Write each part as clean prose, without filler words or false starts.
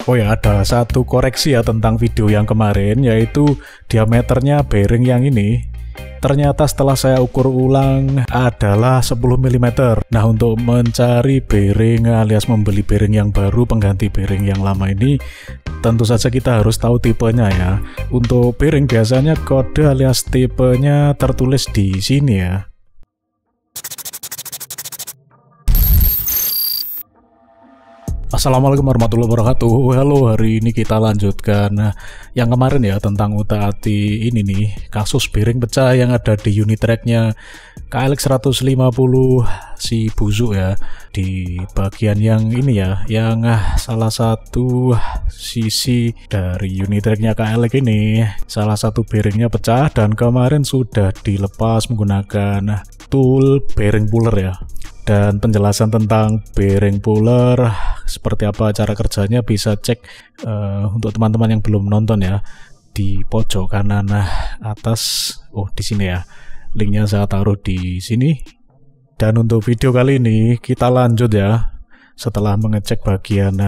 Oh ya, ada satu koreksi ya tentang video yang kemarin, yaitu diameternya bearing yang ini ternyata setelah saya ukur ulang adalah 10 mm. Nah, untuk mencari bearing alias membeli bearing yang baru pengganti bearing yang lama ini, tentu saja kita harus tahu tipenya ya. Untuk bearing biasanya kode alias tipenya tertulis di sini ya. Assalamualaikum warahmatullahi wabarakatuh. Halo, hari ini kita lanjutkan yang kemarin ya, tentang utak-atik ini nih, kasus bearing pecah yang ada di unit tracknya KLX 150 si busuk ya, di bagian yang ini ya, yang salah satu sisi dari unit tracknya KLX ini, salah satu bearingnya pecah dan kemarin sudah dilepas menggunakan tool bearing puller ya. Dan penjelasan tentang bearing puller seperti apa cara kerjanya bisa cek untuk teman-teman yang belum nonton ya, di pojok kanan atas. Oh, di sini ya, linknya saya taruh di sini. Dan untuk video kali ini kita lanjut ya, setelah mengecek bagian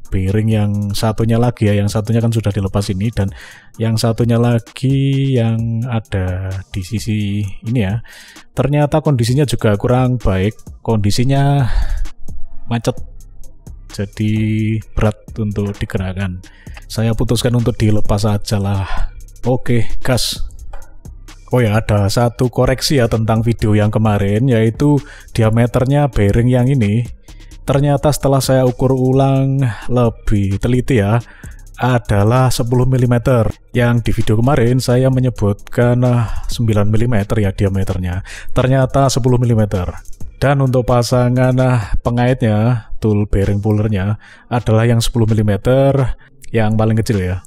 bearing yang satunya lagi ya, yang satunya kan sudah dilepas ini, dan yang satunya lagi yang ada di sisi ini ya, ternyata kondisinya juga kurang baik, kondisinya macet, jadi berat untuk digerakkan. Saya putuskan untuk dilepas aja lah. Oke, gas. Oh ya, ada satu koreksi ya tentang video yang kemarin, yaitu diameternya bearing yang ini ternyata setelah saya ukur ulang lebih teliti ya, adalah 10 mm. Yang di video kemarin saya menyebutkan 9 mm ya diameternya, ternyata 10 mm. Dan untuk pasangan pengaitnya, tool bearing pullernya adalah yang 10 mm, yang paling kecil ya.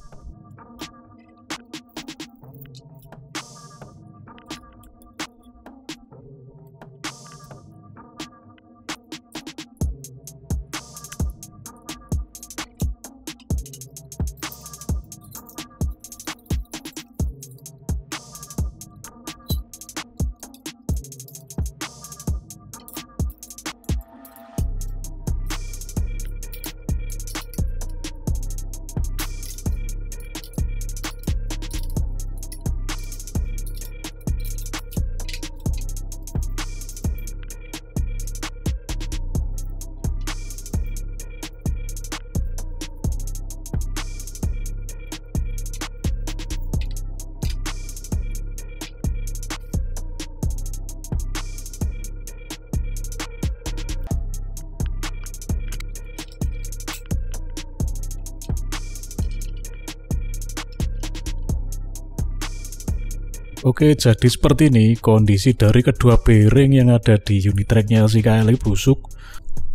Oke, jadi seperti ini kondisi dari kedua bearing yang ada di unit tracknya si KLX busuk.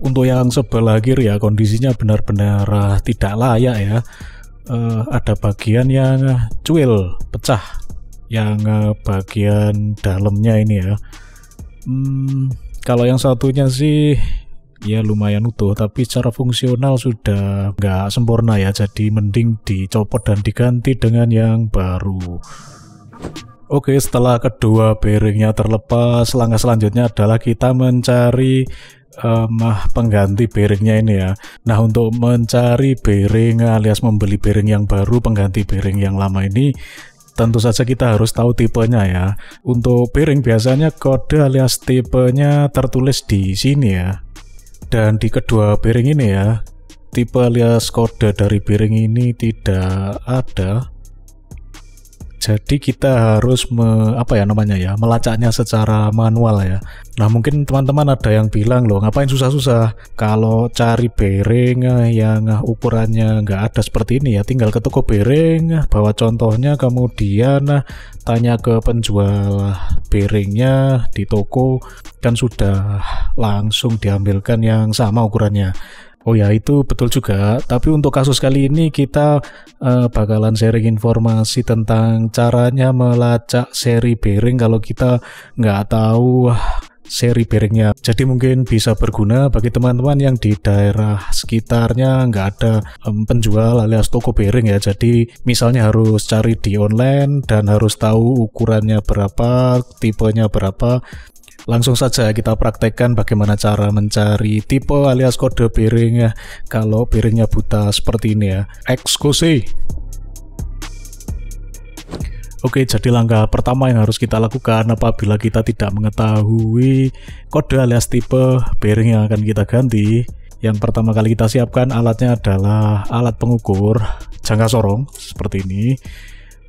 Untuk yang sebelah kiri ya, kondisinya benar-benar tidak layak ya. Ada bagian yang cuil, pecah, yang bagian dalamnya ini ya. Kalau yang satunya sih ya lumayan utuh, tapi secara fungsional sudah nggak sempurna ya, jadi mending dicopot dan diganti dengan yang baru. Oke, setelah kedua bearingnya terlepas, langkah selanjutnya adalah kita mencari pengganti bearingnya ini ya. Nah, untuk mencari bearing alias membeli bearing yang baru pengganti bearing yang lama ini, tentu saja kita harus tahu tipenya ya. Untuk bearing biasanya kode alias tipenya tertulis di sini ya. Dan di kedua bearing ini ya, tipe alias kode dari bearing ini tidak ada. Jadi kita harus melacaknya secara manual ya. Nah, mungkin teman-teman ada yang bilang, loh ngapain susah-susah, kalau cari bearing yang ukurannya nggak ada seperti ini ya, tinggal ke toko bearing, bawa contohnya, kemudian tanya ke penjual bearingnya di toko, kan sudah langsung diambilkan yang sama ukurannya. Oh ya, itu betul juga. Tapi untuk kasus kali ini kita bakalan sharing informasi tentang caranya melacak seri bearing kalau kita nggak tahu seri bearingnya. Jadi mungkin bisa berguna bagi teman-teman yang di daerah sekitarnya nggak ada penjual alias toko bearing ya. Jadi misalnya harus cari di online dan harus tahu ukurannya berapa, tipenya berapa. Langsung saja kita praktekkan bagaimana cara mencari tipe alias kode bearing ya kalau bearingnya buta seperti ini ya. Eksklusi. Oke, jadi langkah pertama yang harus kita lakukan apabila kita tidak mengetahui kode alias tipe bearing yang akan kita ganti. Yang pertama kali kita siapkan alatnya adalah alat pengukur jangka sorong seperti ini,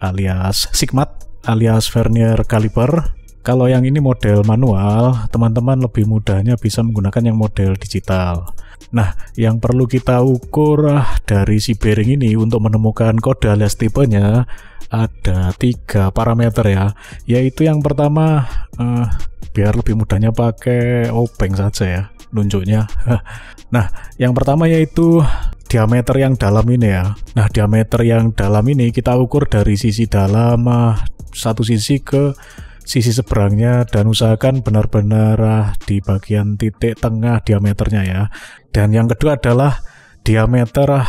alias Sigmat, alias vernier caliper. Kalau yang ini model manual, teman-teman lebih mudahnya bisa menggunakan yang model digital. Nah, yang perlu kita ukur dari si bearing ini untuk menemukan kode alias tipenya ada 3 parameter ya. Yaitu yang pertama, biar lebih mudahnya pakai obeng saja ya nunjuknya. Nah, yang pertama yaitu diameter yang dalam ini ya. Nah, diameter yang dalam ini kita ukur dari sisi dalam satu sisi ke sisi seberangnya dan usahakan benar-benar di bagian titik tengah diameternya ya. Dan yang kedua adalah diameter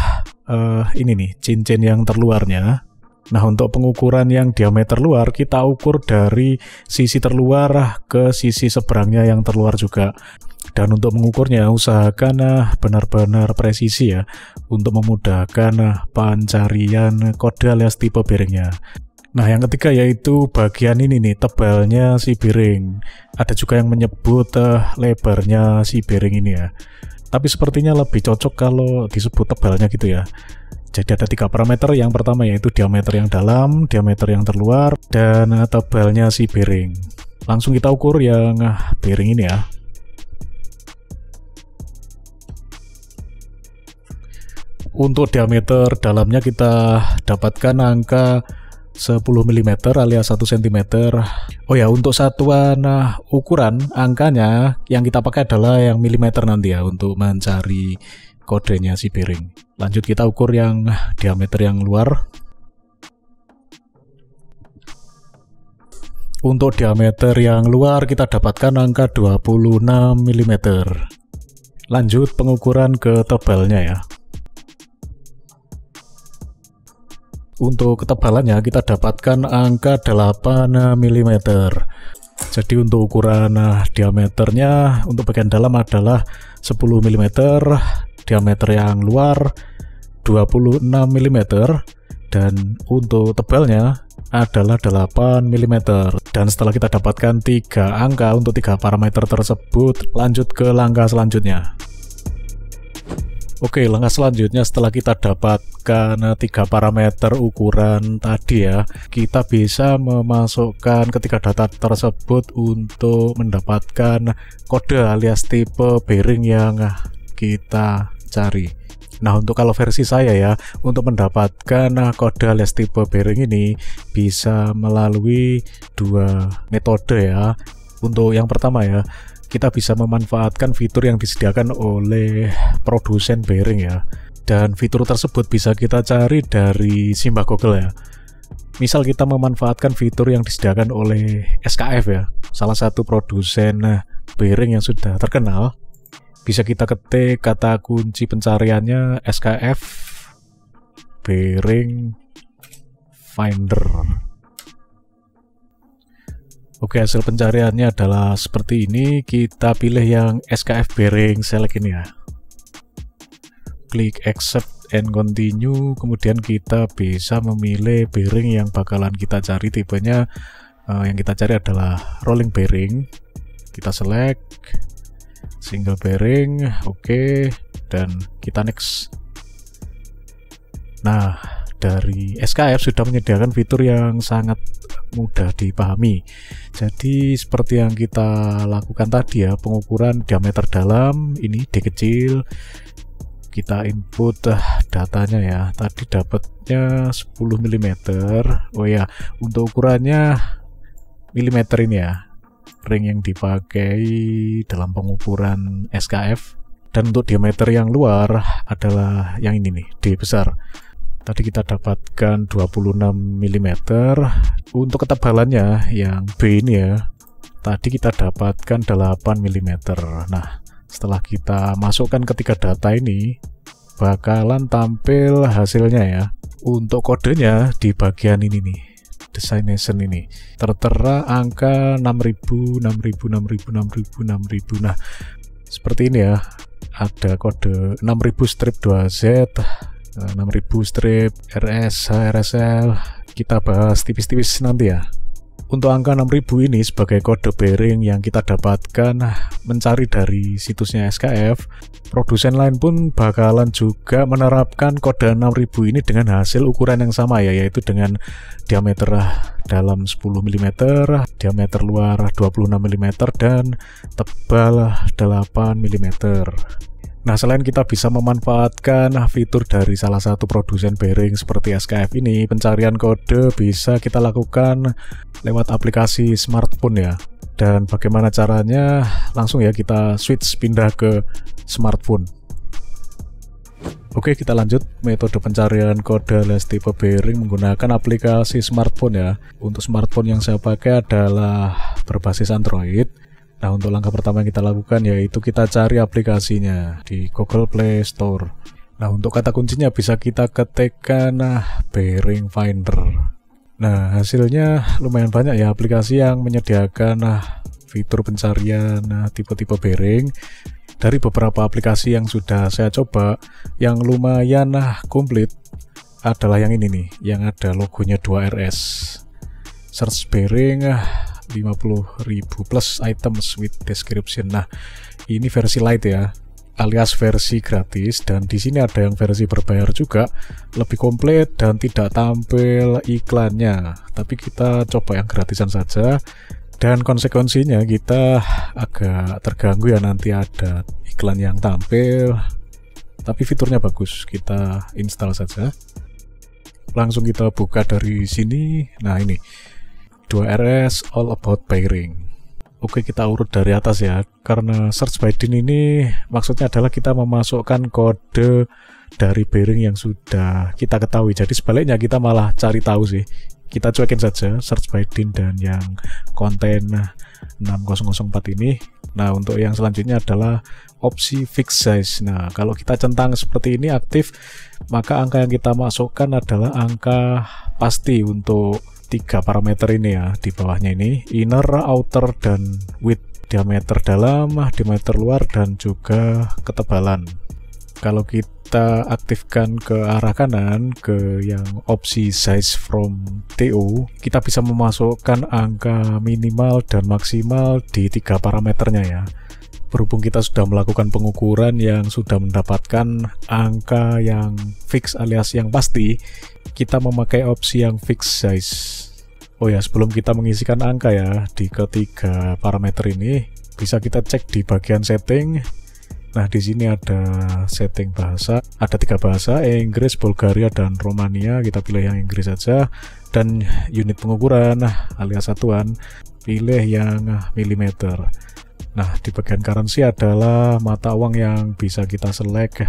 ini nih, cincin yang terluarnya. Nah, untuk pengukuran yang diameter luar kita ukur dari sisi terluar ke sisi seberangnya yang terluar juga. Dan untuk mengukurnya usahakan benar-benar presisi ya untuk memudahkan pencarian kode alias tipe bearingnya. Nah, yang ketiga yaitu bagian ini nih, tebalnya si bearing. Ada juga yang menyebut lebarnya si bearing ini ya. Tapi sepertinya lebih cocok kalau disebut tebalnya gitu ya. Jadi ada 3 parameter. Yang pertama yaitu diameter yang dalam, diameter yang terluar, dan tebalnya si bearing. Langsung kita ukur yang bearing ini ya. Untuk diameter dalamnya kita dapatkan angka 10 mm alias 1 cm. Oh ya, untuk satuan ukuran angkanya yang kita pakai adalah yang milimeter nanti ya untuk mencari kodenya si bearing. Lanjut kita ukur yang diameter yang luar. Untuk diameter yang luar kita dapatkan angka 26 mm. Lanjut pengukuran ke tebalnya ya. Untuk ketebalannya kita dapatkan angka 8 mm. Jadi untuk ukuran diameternya untuk bagian dalam adalah 10 mm, diameter yang luar 26 mm, dan untuk tebalnya adalah 8 mm. Dan setelah kita dapatkan 3 angka untuk 3 parameter tersebut, lanjut ke langkah selanjutnya. Oke, langkah selanjutnya setelah kita dapatkan 3 parameter ukuran tadi ya, kita bisa memasukkan ketiga data tersebut untuk mendapatkan kode alias tipe bearing yang kita cari. Nah, untuk kalau versi saya ya, untuk mendapatkan kode alias tipe bearing ini bisa melalui 2 metode ya. Untuk yang pertama ya, kita bisa memanfaatkan fitur yang disediakan oleh produsen bearing ya. Dan fitur tersebut bisa kita cari dari simbah Google ya. Misal kita memanfaatkan fitur yang disediakan oleh SKF ya, salah satu produsen bearing yang sudah terkenal. Bisa kita ketik kata kunci pencariannya SKF Bearing Finder. Oke, hasil pencariannya adalah seperti ini. Kita pilih yang SKF Bearing Select ini ya. Klik Accept and Continue. Kemudian kita bisa memilih bearing yang bakalan kita cari. Tipenya yang kita cari adalah rolling bearing. Kita select single bearing. Oke, dan kita next. Nah, dari SKF sudah menyediakan fitur yang sangat mudah dipahami. Jadi seperti yang kita lakukan tadi ya, pengukuran diameter dalam ini D kecil, kita input datanya ya. Tadi dapatnya 10 mm. Oh ya, untuk ukurannya milimeter ini ya, ring yang dipakai dalam pengukuran SKF. Dan untuk diameter yang luar adalah yang ini nih, D besar. Tadi kita dapatkan 26 mm. Untuk ketebalannya yang B ini ya, tadi kita dapatkan 8 mm. Nah, setelah kita masukkan ketiga data ini, bakalan tampil hasilnya ya. Untuk kodenya di bagian ini nih, destination ini. Tertera angka 6000, 6000, 6000, 6000, 6000. Nah, seperti ini ya. Ada kode 6000 strip 2Z, 6000 strip RS, RSL. Kita bahas tipis-tipis nanti ya. Untuk angka 6000 ini sebagai kode bearing yang kita dapatkan mencari dari situsnya SKF, produsen lain pun bakalan juga menerapkan kode 6000 ini dengan hasil ukuran yang sama ya, yaitu dengan diameter dalam 10 mm, diameter luar 26 mm, dan tebal 8 mm. Nah, selain kita bisa memanfaatkan fitur dari salah satu produsen bearing seperti SKF ini, pencarian kode bisa kita lakukan lewat aplikasi smartphone ya. Dan bagaimana caranya? Langsung ya kita switch pindah ke smartphone. Oke, kita lanjut metode pencarian kode alias tipe bearing menggunakan aplikasi smartphone ya. Untuk smartphone yang saya pakai adalah berbasis Android. Nah, untuk langkah pertama yang kita lakukan yaitu kita cari aplikasinya di Google Play Store. Nah, untuk kata kuncinya bisa kita ketikkan Bearing Finder. Nah, hasilnya lumayan banyak ya aplikasi yang menyediakan fitur pencarian tipe-tipe bearing. Dari beberapa aplikasi yang sudah saya coba, yang lumayan komplit adalah yang ini nih, yang ada logonya 2RS. Search bearing 50.000 plus items with description. Nah, ini versi light ya, alias versi gratis, dan di sini ada yang versi berbayar juga, lebih komplit dan tidak tampil iklannya. Tapi kita coba yang gratisan saja, dan konsekuensinya kita agak terganggu ya, nanti ada iklan yang tampil. Tapi fiturnya bagus, kita install saja. Langsung kita buka dari sini. Nah, ini 2RS All About Bearing. Oke, kita urut dari atas ya, karena search by DIN ini maksudnya adalah kita memasukkan kode dari bearing yang sudah kita ketahui. Jadi sebaliknya kita malah cari tahu sih. Kita cuekin saja search by DIN dan yang konten 6004 ini. Nah, untuk yang selanjutnya adalah opsi fix size. Nah, kalau kita centang seperti ini aktif, maka angka yang kita masukkan adalah angka pasti untuk 3 parameter ini ya, di bawahnya ini inner, outer, dan width, diameter dalam, diameter luar, dan juga ketebalan. Kalau kita aktifkan ke arah kanan ke yang opsi size from TO, kita bisa memasukkan angka minimal dan maksimal di 3 parameternya ya. Berhubung kita sudah melakukan pengukuran yang sudah mendapatkan angka yang fix alias yang pasti, kita memakai opsi yang fix size. Oh ya, sebelum kita mengisikan angka ya di ketiga parameter ini, bisa kita cek di bagian setting. Nah, di sini ada setting bahasa, ada 3 bahasa, Inggris, Bulgaria, dan Romania. Kita pilih yang Inggris saja. Dan unit pengukuran alias satuan, pilih yang milimeter. Nah, di bagian currency adalah mata uang yang bisa kita select.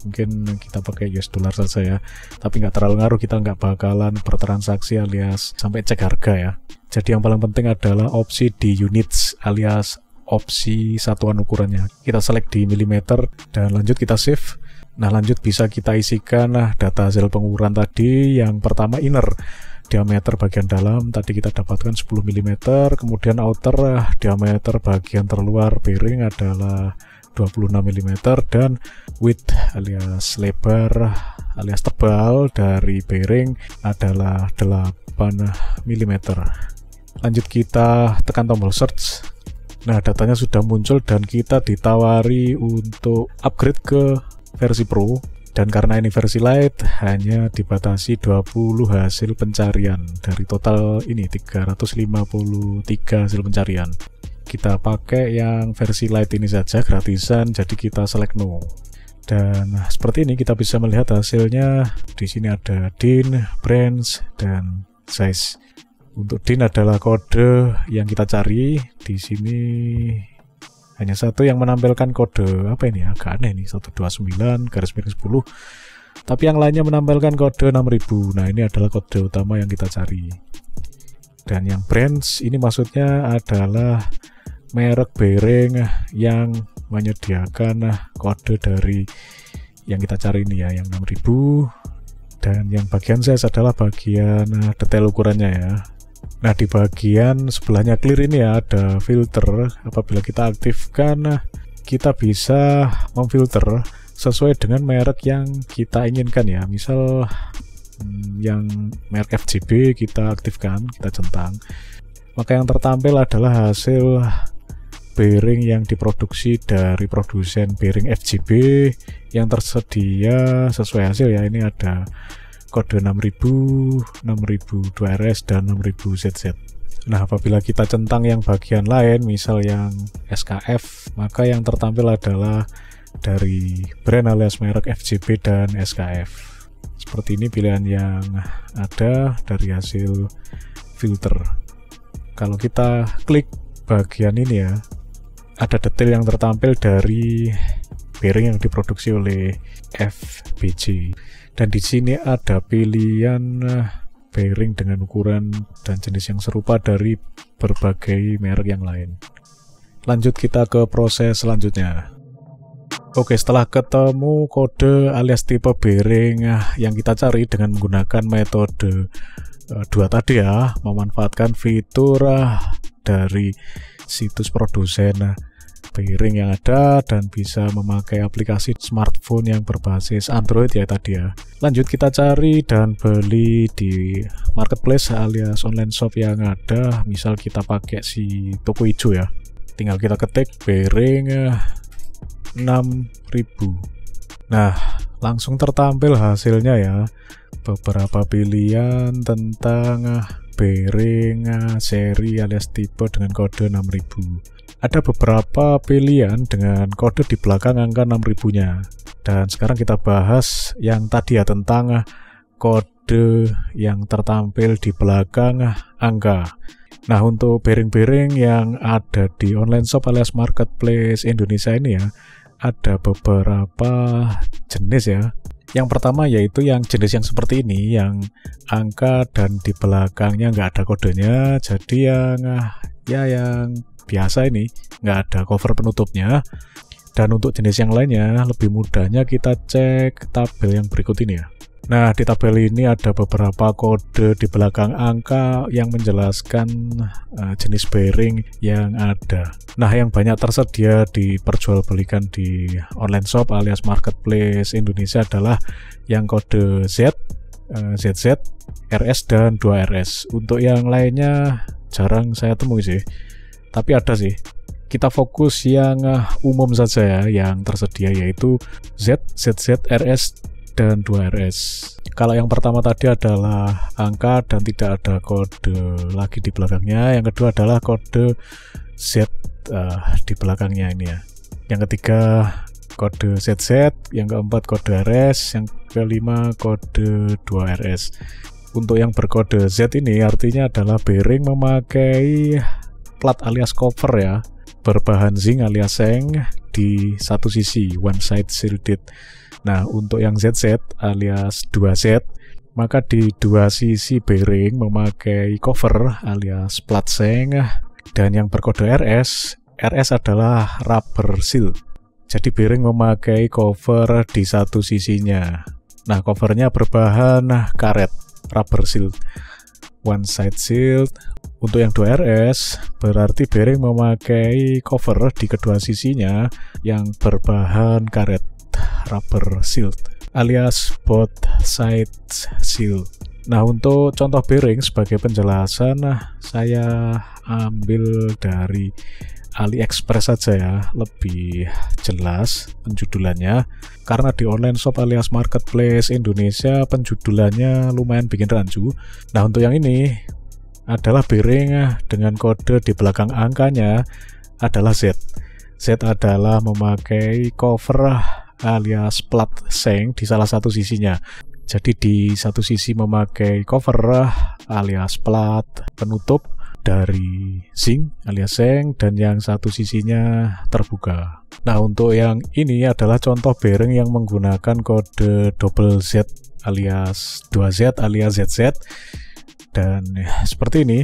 Mungkin kita pakai US dollar saja ya, tapi nggak terlalu ngaruh, kita nggak bakalan bertransaksi alias sampai cek harga ya. Jadi yang paling penting adalah opsi di units alias opsi satuan ukurannya. Kita select di milimeter dan lanjut kita save. Nah, lanjut bisa kita isikan data hasil pengukuran tadi. Yang pertama inner, diameter bagian dalam tadi kita dapatkan 10 mm, kemudian outer, diameter bagian terluar bearing adalah 26 mm, dan width alias lebar alias tebal dari bearing adalah 8 mm. Lanjut kita tekan tombol search. Nah, datanya sudah muncul dan kita ditawari untuk upgrade ke versi Pro, dan karena ini versi light hanya dibatasi 20 hasil pencarian dari total ini 353 hasil pencarian. Kita pakai yang versi light ini saja, gratisan, jadi kita select no. Dan seperti ini kita bisa melihat hasilnya. Di sini ada DIN, branch, dan size. Untuk DIN adalah kode yang kita cari. Di sini hanya satu yang menampilkan kode apa ini, agak aneh nih, 129/10. Tapi yang lainnya menampilkan kode 6000. Nah, ini adalah kode utama yang kita cari. Dan yang branch ini maksudnya adalah merek bearing yang menyediakan kode dari yang kita cari ini ya, yang 6000. Dan yang bagian size adalah bagian detail ukurannya ya. Nah, di bagian sebelahnya clear ini ya ada filter. Apabila kita aktifkan, kita bisa memfilter sesuai dengan merek yang kita inginkan ya. Misal yang merek FJB kita aktifkan, kita centang, maka yang tertampil adalah hasil bearing yang diproduksi dari produsen bearing FJB yang tersedia sesuai hasil ya. Ini ada kode 6000, 6002RS, dan 6000ZZ. Nah, apabila kita centang yang bagian lain, misal yang SKF, maka yang tertampil adalah dari brand alias merek FJB dan SKF. Seperti ini pilihan yang ada dari hasil filter. Kalau kita klik bagian ini ya, ada detail yang tertampil dari bearing yang diproduksi oleh FBJ. Dan di sini ada pilihan bearing dengan ukuran dan jenis yang serupa dari berbagai merek yang lain. Lanjut kita ke proses selanjutnya. Oke, setelah ketemu kode alias tipe bearing yang kita cari dengan menggunakan metode 2 tadi ya, memanfaatkan fitur dari situs produsen bearing yang ada dan bisa memakai aplikasi smartphone yang berbasis Android ya tadi ya. Lanjut kita cari dan beli di marketplace alias online shop yang ada. Misal kita pakai si toko hijau ya, tinggal kita ketik bearing 6000. Nah, langsung tertampil hasilnya ya, beberapa pilihan tentang bearing seri alias tipe dengan kode 6000. Ada beberapa pilihan dengan kode di belakang angka 6000-nya. Dan sekarang kita bahas yang tadi ya, tentang kode yang tertampil di belakang angka. Nah, untuk bearing-bearing yang ada di online shop alias marketplace Indonesia ini ya, ada beberapa jenis ya. Yang pertama yaitu yang jenis yang seperti ini, yang angka dan di belakangnya nggak ada kodenya. Jadi yang biasa ini nggak ada cover penutupnya. Dan untuk jenis yang lainnya lebih mudahnya kita cek tabel yang berikut ini ya. Nah, di tabel ini ada beberapa kode di belakang angka yang menjelaskan jenis bearing yang ada. Nah, yang banyak tersedia diperjualbelikan di online shop alias marketplace Indonesia adalah yang kode Z, ZZ, RS, dan 2RS. Untuk yang lainnya jarang saya temui sih. Tapi ada sih. Kita fokus yang umum saja ya, yang tersedia yaitu Z, ZZ, RS, dan 2RS. Kalau yang pertama tadi adalah angka dan tidak ada kode lagi di belakangnya. Yang kedua adalah kode Z di belakangnya ini ya. Yang ketiga kode ZZ, yang keempat kode RS, yang kelima kode 2RS. Untuk yang berkode Z ini artinya adalah bearing memakai plat alias cover ya, berbahan zinc alias seng di satu sisi, one side shielded. Nah, untuk yang ZZ alias 2Z, maka di dua sisi bearing memakai cover alias plat seng. Dan yang berkode RS adalah rubber seal. Jadi bearing memakai cover di satu sisinya. Nah, covernya berbahan karet, rubber seal, one side shield. Untuk yang 2RS berarti bearing memakai cover di kedua sisinya yang berbahan karet, rubber shield alias both side shield. Nah, untuk contoh bearing sebagai penjelasan saya ambil dari AliExpress saja ya, lebih jelas penjudulannya, karena di online shop alias marketplace Indonesia penjudulannya lumayan bikin rancu. Nah, untuk yang ini adalah bearing dengan kode di belakang angkanya adalah Z. Z adalah memakai cover alias plat seng di salah satu sisinya. Jadi di satu sisi memakai cover alias plat penutup dari zinc alias seng, dan yang satu sisinya terbuka. Nah, untuk yang ini adalah contoh bearing yang menggunakan kode double Z alias 2Z alias ZZ. Dan seperti ini,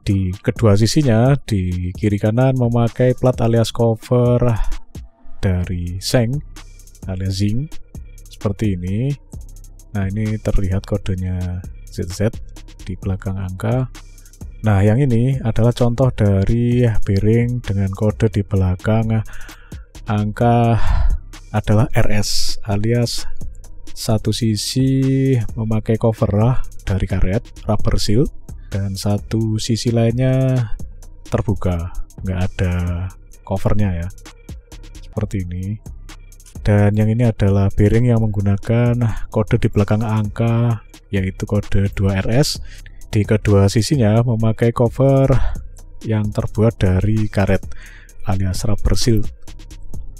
di kedua sisinya di kiri kanan memakai plat alias cover dari seng alias zinc seperti ini. Nah, ini terlihat kodenya ZZ di belakang angka. Nah, yang ini adalah contoh dari bearing dengan kode di belakang angka adalah RS, alias satu sisi memakai cover dari karet rubber seal dan satu sisi lainnya terbuka, nggak ada covernya ya, seperti ini. Dan yang ini adalah bearing yang menggunakan kode di belakang angka, yaitu kode 2RS. Di kedua sisinya memakai cover yang terbuat dari karet alias rubber seal.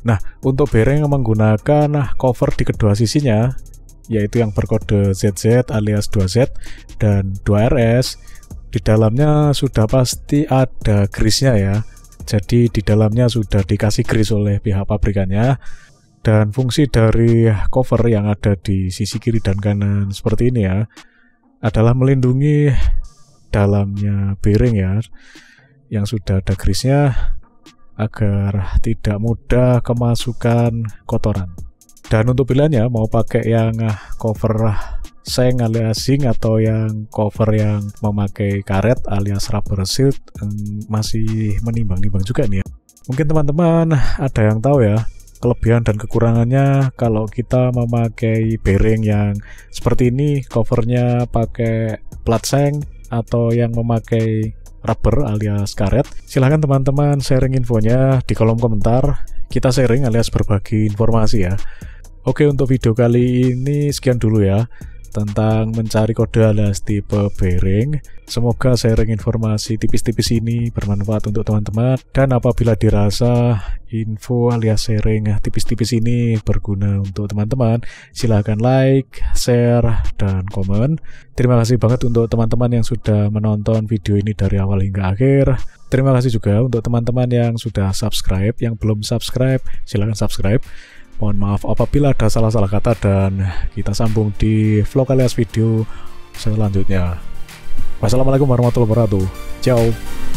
Nah, untuk bearing yang menggunakan cover di kedua sisinya, yaitu yang berkode ZZ alias 2Z dan 2RS, di dalamnya sudah pasti ada grease-nya ya. Jadi di dalamnya sudah dikasih grease oleh pihak pabrikannya. Dan fungsi dari cover yang ada di sisi kiri dan kanan seperti ini ya, adalah melindungi dalamnya bearing ya, yang sudah ada grease-nya, agar tidak mudah kemasukan kotoran. Dan untuk pilihannya mau pakai yang cover seng alias zinc atau yang cover yang memakai karet alias rubber seal, masih menimbang-nimbang juga nih ya. Mungkin teman-teman ada yang tahu ya kelebihan dan kekurangannya kalau kita memakai bearing yang seperti ini, covernya pakai plat seng atau yang memakai rubber alias karet. Silahkan teman-teman sharing infonya di kolom komentar, kita sharing alias berbagi informasi ya. Oke, untuk video kali ini sekian dulu ya tentang mencari kode alias tipe bearing. Semoga sharing informasi tipis-tipis ini bermanfaat untuk teman-teman, dan apabila dirasa info alias sharing tipis-tipis ini berguna untuk teman-teman, silahkan like, share, dan komen. Terima kasih banget untuk teman-teman yang sudah menonton video ini dari awal hingga akhir. Terima kasih juga untuk teman-teman yang sudah subscribe. Yang belum subscribe, silahkan subscribe. Mohon maaf apabila ada salah-salah kata, dan kita sambung di vlog alias video selanjutnya. Wassalamualaikum warahmatullahi wabarakatuh. Ciao.